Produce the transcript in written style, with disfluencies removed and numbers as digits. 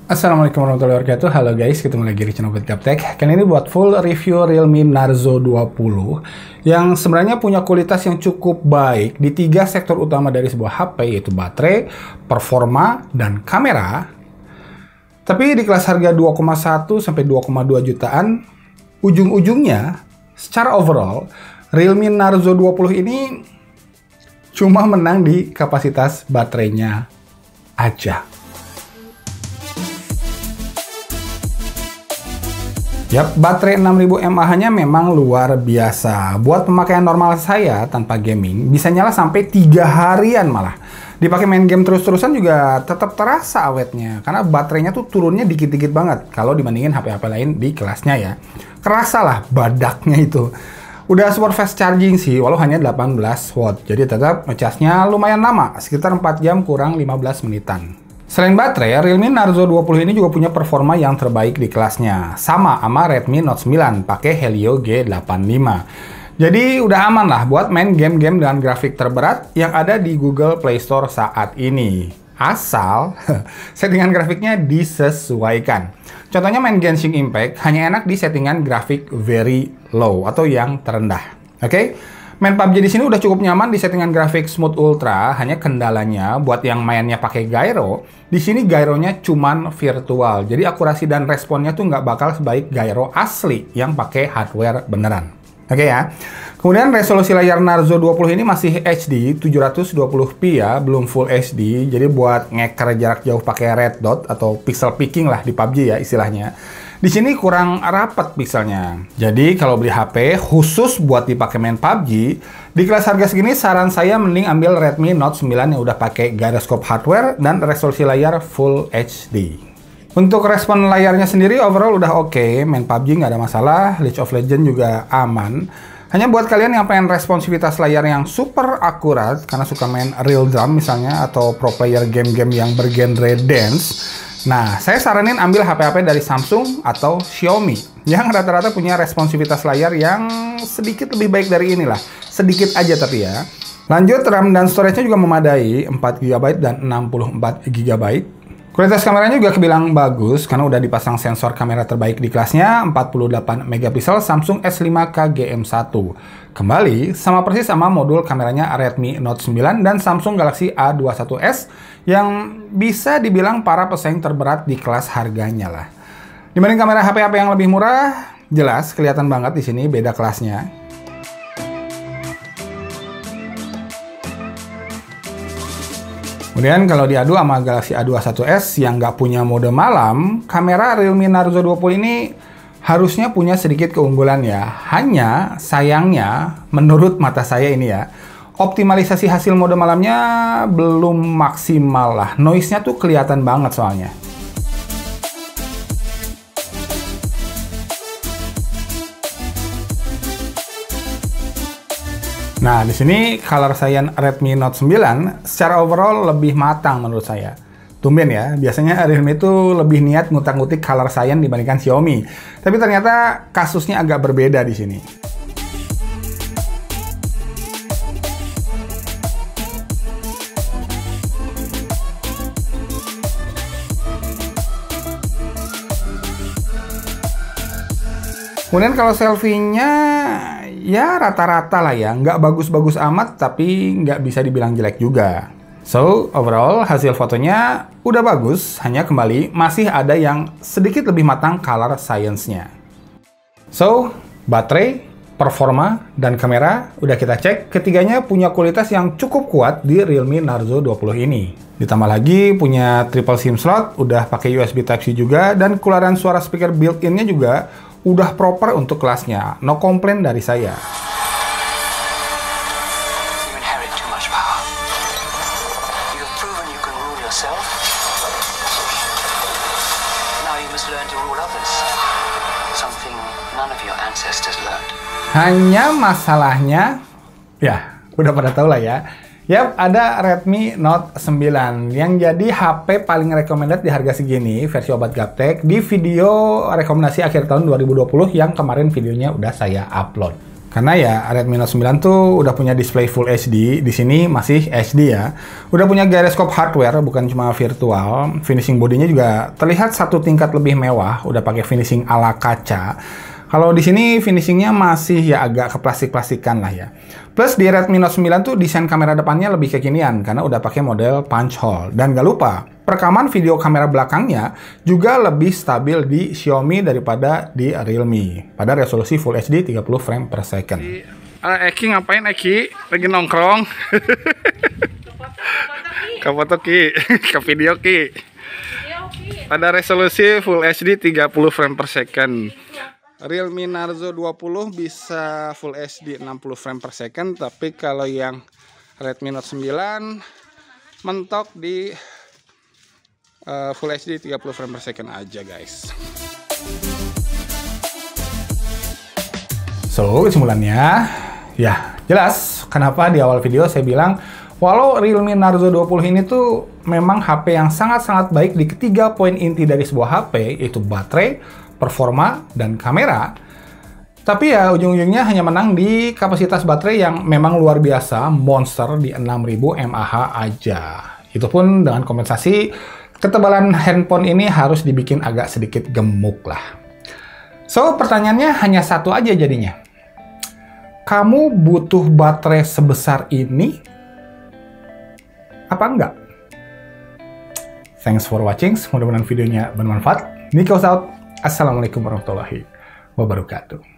Assalamualaikum warahmatullahi wabarakatuh. Halo guys, ketemu lagi di channel Gaptek. Kali ini buat full review Realme Narzo 20 yang sebenarnya punya kualitas yang cukup baik di tiga sektor utama dari sebuah HP, yaitu baterai, performa, dan kamera. Tapi di kelas harga 2,1 sampai 2,2 jutaan, ujung-ujungnya secara overall Realme Narzo 20 ini cuma menang di kapasitas baterainya aja. Yap, baterai 6000 mAh-nya memang luar biasa. Buat pemakaian normal saya tanpa gaming, bisa nyala sampai 3 harian malah. Dipakai main game terus-terusan juga tetap terasa awetnya. Karena baterainya tuh turunnya dikit-dikit banget kalau dibandingin HP-HP lain di kelasnya ya. Kerasa lah badaknya itu. Udah support fast charging sih, walau hanya 18 watt. Jadi tetap ngecasnya lumayan lama, sekitar 4 jam kurang 15 menitan. Selain baterai, Realme Narzo 20 ini juga punya performa yang terbaik di kelasnya. Sama Redmi Note 9, pakai Helio G85. Jadi udah aman lah buat main game-game dengan grafik terberat yang ada di Google Play Store saat ini. Asal settingan grafiknya disesuaikan. Contohnya main Genshin Impact hanya enak di settingan grafik very low atau yang terendah. Oke? Main PUBG di sini udah cukup nyaman di settingan grafik Smooth Ultra, hanya kendalanya buat yang mainnya pakai gyro, di sini gyronya cuman virtual. Jadi akurasi dan responnya tuh nggak bakal sebaik gyro asli yang pakai hardware beneran. Oke ya. Kemudian resolusi layar Narzo 20 ini masih HD 720p ya, belum Full HD. Jadi buat ngeker jarak jauh pakai red dot atau pixel picking lah di PUBG ya istilahnya. Di sini kurang rapat pixelnya. Jadi kalau beli HP khusus buat dipakai main PUBG, di kelas harga segini saran saya mending ambil Redmi Note 9 yang udah pakai gyroscope hardware dan resolusi layar Full HD. Untuk respon layarnya sendiri overall udah oke, main PUBG nggak ada masalah, League of Legends juga aman. Hanya buat kalian yang pengen responsivitas layar yang super akurat, karena suka main real drum misalnya, atau pro player game-game yang bergenre dance, nah, saya saranin ambil HP-HP dari Samsung atau Xiaomi yang rata-rata punya responsivitas layar yang sedikit lebih baik dari inilah. Sedikit aja tapi ya. Lanjut, RAM dan storage-nya juga memadai, 4GB dan 64GB. Kualitas kameranya juga kebilang bagus karena udah dipasang sensor kamera terbaik di kelasnya, 48 megapiksel Samsung S5K GM1. Kembali sama persis sama modul kameranya Redmi Note 9 dan Samsung Galaxy A21s yang bisa dibilang para pesaing terberat di kelas harganya lah. Dibanding kamera HP-HP yang lebih murah, jelas kelihatan banget di sini beda kelasnya. Kemudian kalau diadu sama Galaxy A21s yang nggak punya mode malam, kamera Realme Narzo 20 ini harusnya punya sedikit keunggulan ya. Hanya sayangnya menurut mata saya ini ya, optimalisasi hasil mode malamnya belum maksimal lah. Noise-nya tuh kelihatan banget soalnya. Nah, di sini color cyan Redmi Note 9 secara overall lebih matang menurut saya. Tumben ya, biasanya Realme itu lebih niat ngutak-ngutik color cyan dibandingkan Xiaomi. Tapi ternyata kasusnya agak berbeda di sini. Kemudian kalau selfie-nya ya rata-rata lah ya, nggak bagus-bagus amat tapi nggak bisa dibilang jelek juga. So, overall hasil fotonya udah bagus, hanya kembali masih ada yang sedikit lebih matang color science-nya. So, baterai, performa, dan kamera udah kita cek, ketiganya punya kualitas yang cukup kuat di Realme Narzo 20 ini. Ditambah lagi punya triple SIM slot, udah pakai USB Type-C juga, dan keluaran suara speaker built-in-nya juga udah proper untuk kelasnya. No komplain dari saya. Hanya masalahnya, ya udah pada tahu lah ya. Yap, ada Redmi Note 9 yang jadi HP paling recommended di harga segini versi Obat Gaptek di video rekomendasi akhir tahun 2020 yang kemarin videonya udah saya upload. Karena ya Redmi Note 9 tuh udah punya display Full HD, di sini masih HD ya. Udah punya gyroscope hardware, bukan cuma virtual. Finishing bodinya juga terlihat satu tingkat lebih mewah, udah pakai finishing ala kaca. Kalau di sini finishingnya masih ya agak keplastik-plastikan lah ya. Plus di Redmi Note 9 tuh desain kamera depannya lebih kekinian karena udah pakai model punch hole. Dan gak lupa, perekaman video kamera belakangnya juga lebih stabil di Xiaomi daripada di Realme pada resolusi Full HD 30 frame per second. Eki ngapain Eki? Lagi nongkrong. Ke foto Ki, ke video Ki. Pada resolusi Full HD 30 frame per second. Realme Narzo 20 bisa Full HD 60 frame per second, tapi kalau yang Redmi Note 9 mentok di Full HD 30 frame per second aja guys. So, kesimpulannya ya jelas kenapa di awal video saya bilang walau Realme Narzo 20 ini tuh memang HP yang sangat-sangat baik di ketiga poin inti dari sebuah HP, yaitu baterai, performa, dan kamera. Tapi ya ujung-ujungnya hanya menang di kapasitas baterai yang memang luar biasa, monster di 6000 mAh aja. Itu pun dengan kompensasi ketebalan handphone ini harus dibikin agak sedikit gemuk lah. So, pertanyaannya hanya satu aja jadinya. Kamu butuh baterai sebesar ini? Apa enggak? Thanks for watching, mudah-mudahan videonya bermanfaat. Nico out. Assalamualaikum warahmatullahi wabarakatuh.